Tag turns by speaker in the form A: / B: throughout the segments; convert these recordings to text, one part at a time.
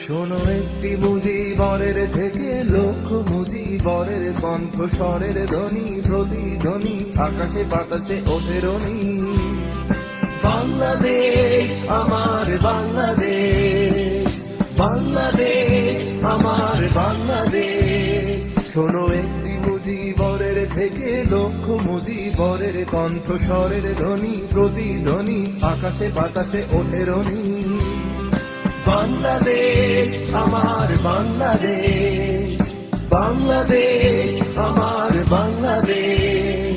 A: শোনো একটি মুজিবরের থেকে লক্ষ মুজিবরের কণ্ঠস্বরের ধ্বনি, প্রতিধ্বনি আকাশে বাতাসে ওঠে রনি। বাংলাদেশ আমার বাংলাদেশ, বাংলাদেশ আমার বাংলাদেশ। শোনো একটি মুজিবরের থেকে লক্ষ মুজিবরের কণ্ঠস্বরের ধ্বনি, প্রতিধ্বনি আকাশে বাতাসে ওঠে রনি। বাংলাদেশ আমার বাংলাদেশ, বাংলাদেশ আমার বাংলাদেশ।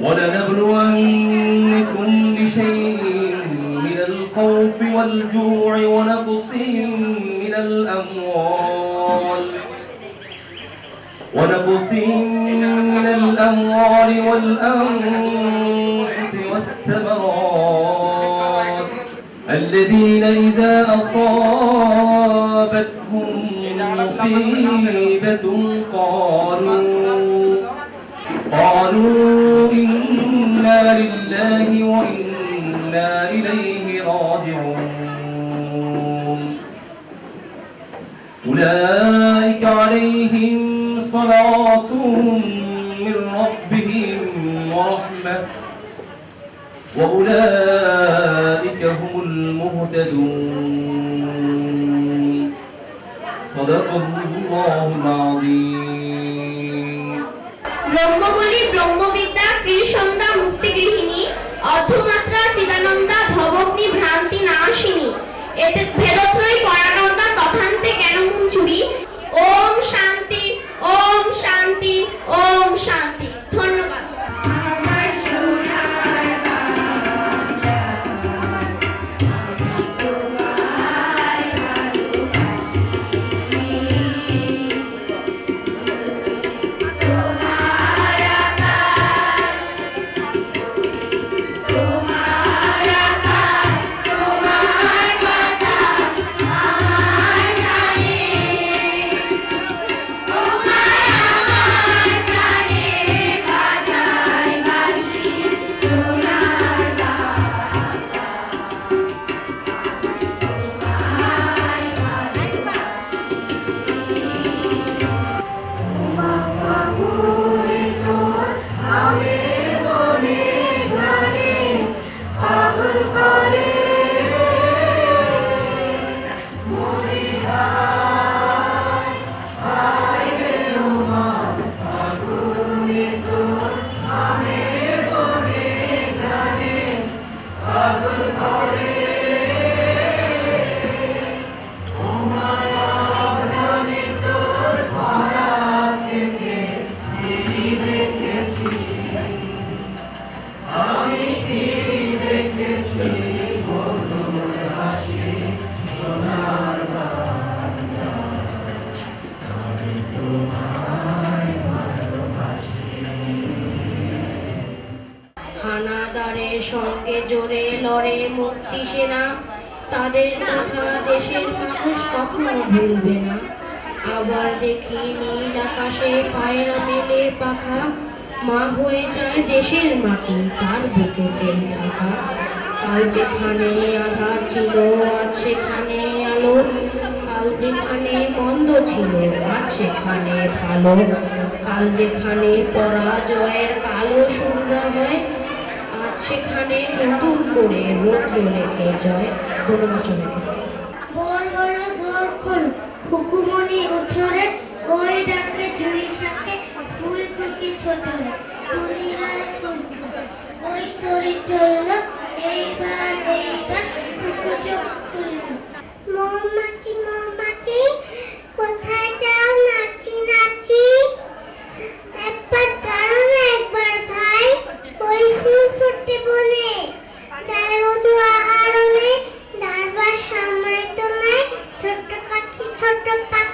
B: ولنبلونكم بشيء من الخوف والجوع ونقص من الأموال والأنفس والثمرات الذين إذا أصابتهم مصيبة قالوا إنا لله وإنا إليه راجعون أولئك عليهم صلاة من ربهم ورحمة وأولئك هم المهتدون صدق الله العظيم
C: ব্রহ্মবলী ব্রহ্মবিদ্যা ত্রিসন্ধ্যা মুক্তিগৃহিণী অর্ধমাত্রা চিদানন্দা ভবগ্নি ভ্রান্তি নাশিনী এতে ভেদত্রয়ী পরানন্দা তথান্তে জ্ঞানমঞ্জুরি। ওম শান্তি, ওম শান্তি, ওম শান্তি। ধন্যবাদ। হানাদারের সঙ্গে জোরে লড়ে মুক্তি সেনা, তাদের কথা দেশের মানুষ কখনো ভুলবে না। আবার দেখি নীল আকাশে পায়রা মেলে পাখা, মা হয়ে যায় দেশের মাটি তার বুকেতে থাকা। কাল যেখানে আধার ছিল আজ সেখানে আলো, কাল যেখানে মন্দ ছিল আজ সেখানে ভালো, কাল যেখানে পরাজয়ের কালো সন্ধ্যা হয় আজ সেখানে নতুন করে রৌদ্র লেখে জয়। ধন্যবাদ সবাইকে।
D: ভোর হলো দোর খোল, হুকুমনি উঠরে, ওই ডাকে জুই শাকে ফুল কুকি ছোটরে, তুলি হায় ফুল ওই তরি চলল, এইবার কুকু চোখ তুলল। মৌমাছি মৌমাছি কোথায় যাও নাচি নাচি, একবার দাঁড়ো না একবার ভাই, ওই ফুল ফুটে বনে তার মধু আহরণে, দারবার সামরিত নাই ছোট্ট পাখি ছোট্ট পাখি।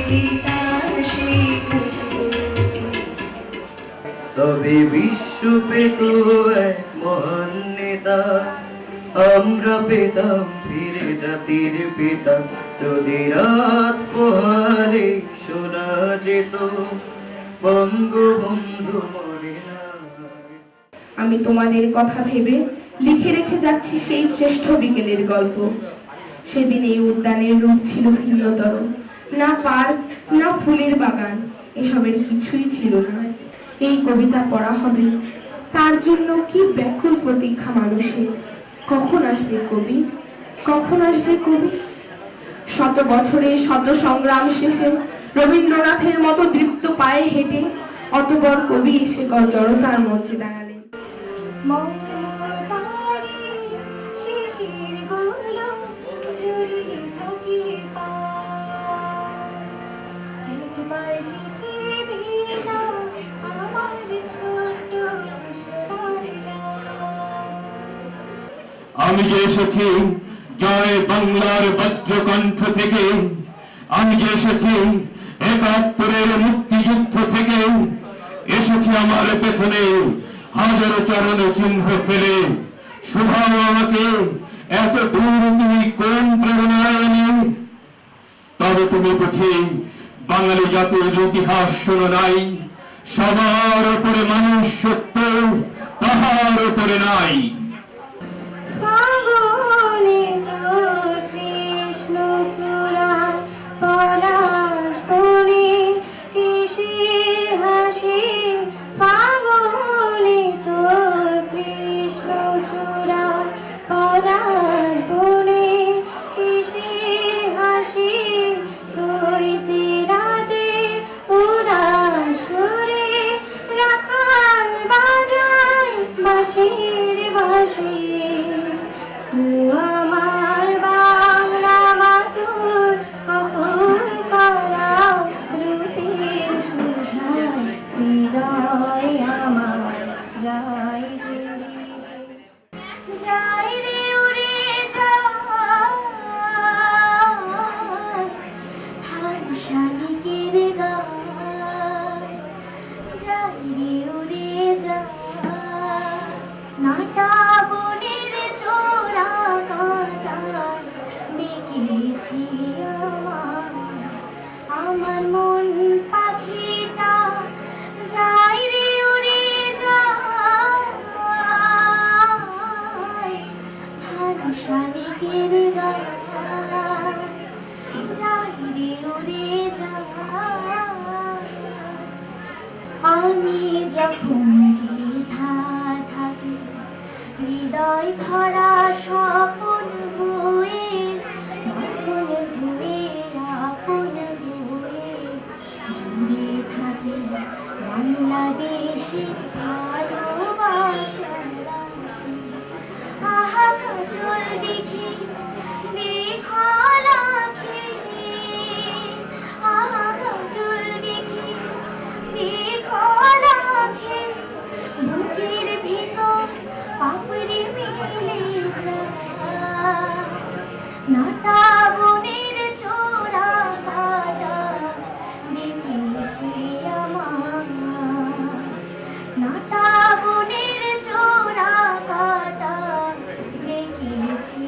C: পিতা সেই
A: তবে বিশ্ব পেত এক মহান নেতা, আমরা পেতাম ফিরে জাতির পিতা। যদি রাত পোহালে শোনা যেত বঙ্গবন্ধু মরে না।
E: আমি তোমাদের কথা ভেবে লিখে রেখে যাচ্ছি সেই শ্রেষ্ঠ বিকেলের গল্প। সেদিন এই উদ্যানের রূপ ছিল ভিন্নতর, না পার্ক না ফুলের বাগান, এসবের কিছুই ছিল না। এই কবিতা পড়া হবে, তার জন্য কি ব্যাকুল প্রতীক্ষা মানুষের। কখন আসবে কবি, কখন আসবে কবি? শত বছরে শত সংগ্রাম শেষে রবীন্দ্রনাথের মতো দৃপ্ত পায়ে হেঁটে অতবর কবি এসে জড়তার মঞ্চে দাঁড়ালেন।
F: আমি যে এসেছি জয় বাংলার বজ্রকণ্ঠ থেকে, আমি যে এসেছি ৭১-এর মুক্তিযুদ্ধ থেকে, এসেছি আমার পেছনে হাজারো চরণ চিহ্ন ফেলে। শুভাও আমাকে এত দূর তুমি কোন প্রেরণায় এলে? তবে তুমি বুঝি বাঙালি জাতির ইতিহাস শোনো নাই? সবার উপরে মানুষ সত্য, তাহার উপরে নাই।
D: ফাগুনে তোর কৃষ্ণ চূড়া পলাশ বনে কিসের হাসি। ফাগুনে তোর কৃষ্ণ চূড়া পলাশ বনে কিসের হাসি। চৈতে রাতে উদাস সুরে রাখাল বাজায় বাঁশির বাঁশি। আমার বাংলা মাতুর অকুল করা রূপের সুধায় হৃদয় আমার যাই জুড়ে। যাই রে উড়ে যায় ধান শালিকের গায়। যাই রে উড়ে যায় নাটা বনের চোরা কাঁটায় দেখেছি আমার মন পাখিটা। যাই রে উড়ে যায় ধান শালিকের গায়। যাই রে উড়ে যায়। আমি যখন যেথা থাকি হৃদয় ভরা স্বপন বয়ে, আপন বয়ে আপন বয়ে জুড়ে থাকে বাংলাদেশের ভালোবাসা। আহা কাজল দেখি দেখা রাখে, আহা কাজল দেখি দেখা রাখে। বুকের ভিতর পাপড়ি মিলে যায় নাটা বনের চোরা কাটা দেখেছি আমার। নাটা বনের চোরা কাটা দেখেছি।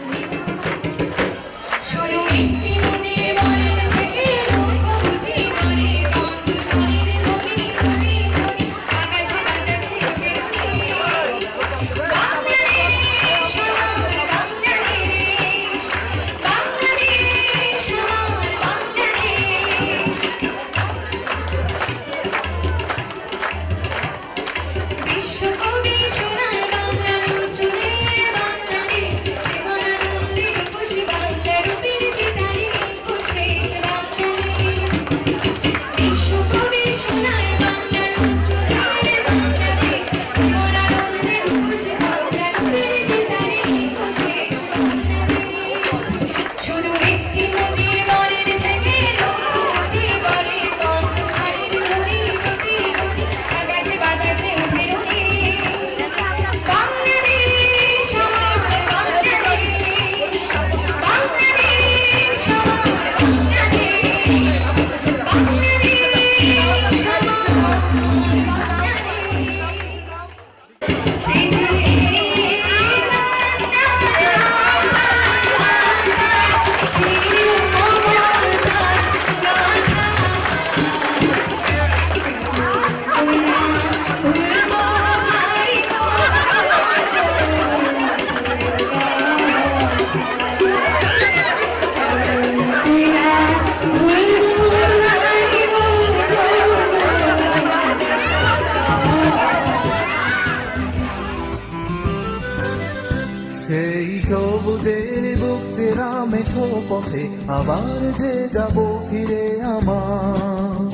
G: সেই সবুজের বুক চেরা মেঠো পথে আবার যে যাব ফিরে আমার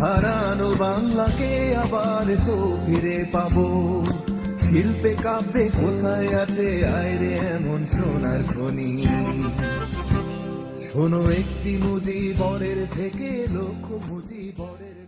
G: হারানো বাংলাকে আবার তো ফিরে পাবো। শিল্পে কাব্যে কোথায় আছে আয়রে এমন সোনার খনি, শোনো একটি মুজিবরের থেকে লক্ষ মুজিবরের